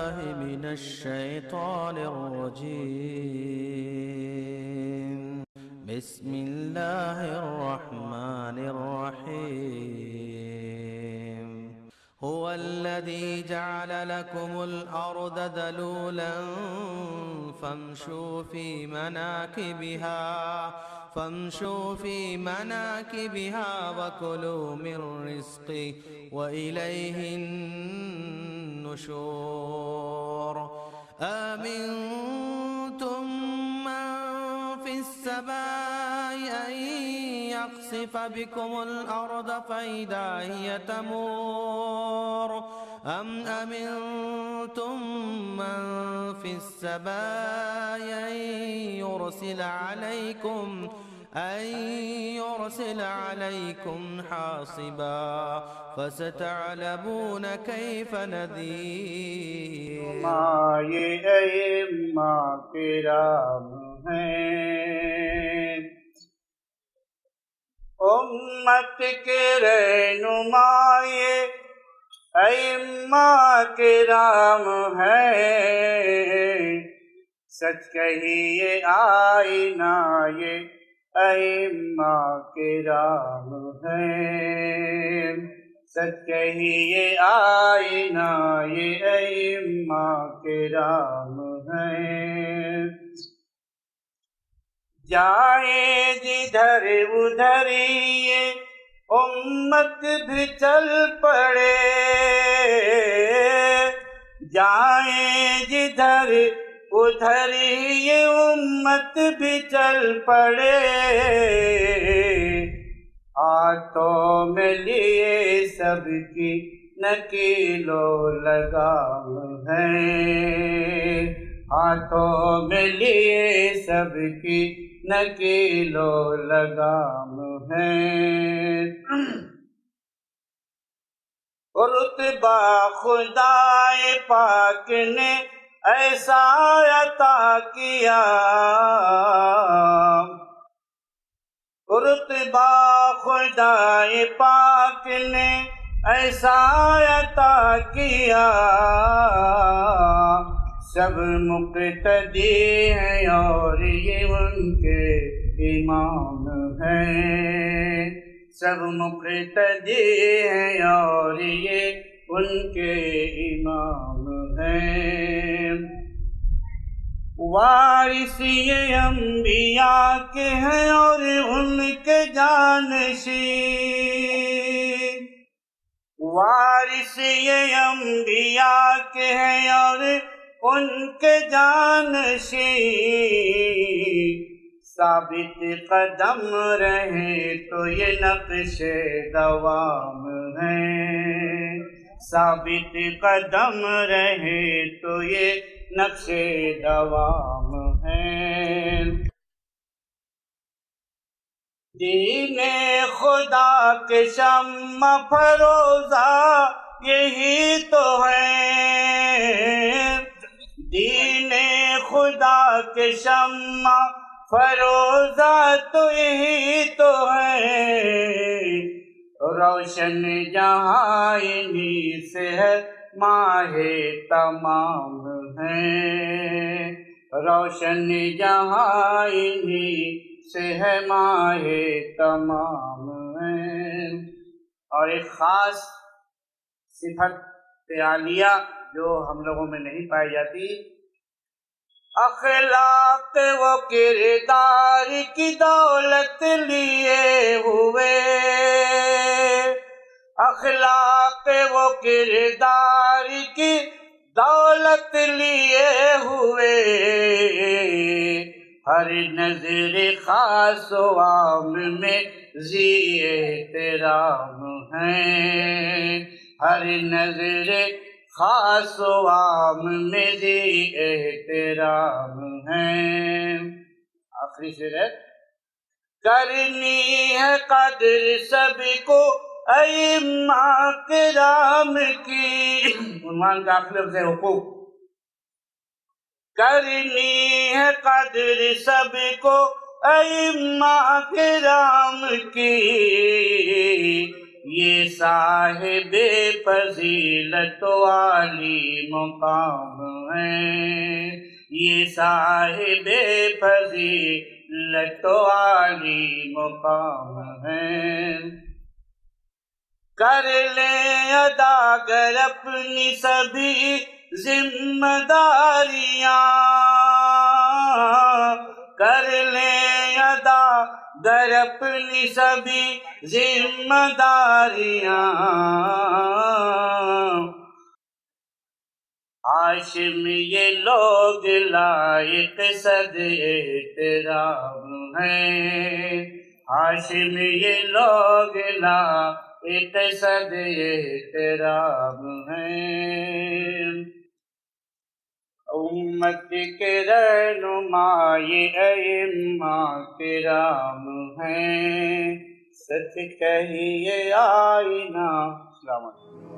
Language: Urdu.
بالله من الشيطان الرجيم. بسم الله الرحمن الرحيم. هو الذي جعل لكم الأرض ذلولا فامشوا في مناكبها وكلوا من رزقه وإليه النشور. آمنتم من في السماء أن يخسف بكم الأرض فإذا هي تمور أم أمنتم من في السماء أن يرسل عليكم حاصبا فستعلمون كيف نذير. ہمارے ائمہ کرام ہیں، امت کے رہنمائے ائمہ کرام ہیں، سچ کہیے آئینہ یہ ائمہ کرام ہیں، سچ کہیے آئینہ یہ ائمہ کرام ہیں۔ جائیں جدھر ادھر یہ امت بھی چل پڑے، جائیں جدھر ادھر یہ امت بھی چل پڑے، ہاتھوں میں لیے سب کی نکیل و لگام ہیں، ہاتھوں میں لیے سب کی نکیل و لگام ہیں۔ رتبہ خدائے پاک نے ایسا عطا کیا، رتبہ خدائے پاک نے ایسا عطا کیا، سب مقتدی ہیں اور یہ ان کے امام ہیں، سب مقتدی ہیں اور یہ ان کے امام ہیں۔ وارث یہ انبیاء کے ہیں اور ان کے جانشین، وارث یہ انبیاء کے ہیں اور ان کے جانشین، ثابت قدم رہے تو یہ نقش دوام ہیں، ثابت قدم رہے تو یہ نقش دوام ہیں۔ دین خدا کے شمع فروزہ یہی تو ہے، دین خدا کے شمع فروزہ تو یہی تو ہے، روشن جہاں انہی سے ہے ماہ تمام ہیں، روشن جہاں انہی سے ہے ماہ تمام ہیں۔ اور ایک خاص صفت عالیہ جو ہم لوگوں میں نہیں پائی جاتی، اخلاق و کردار کی دولت لیے ہوئے، اخلاق و کردار کی دولت لیے ہوئے، ہر نظر خاص و عام میں ذی احترام ہیں، ہر نظر خاص و عام میں ذی احترام ہیں۔ آخری شعر ہے، کرنی ہے قدر سب کو ائمہ کرام کی، عنوان کا آخری لفظ ہے حقوق، کرنی ہے قدر سب کو ائمہ کرام کی، یہ صاحب فضیلت والی مقام ہیں، یہ صاحب فضیلت والی مقام ہیں۔ کر لیں ادا گر اپنی سبھی ذمہ داریاں، کر لیں ادا گر اپنی سبھی ذمہ داریاں۔ ہاشم یہ لوگ لائق صد احترام ہیں، ہاشم یہ لوگ لائق صد احترام ہیں۔ امت کے رہنما یہ ائمہ کرام ہیں، سچ کہیے آئینہ۔ السلام علیکم۔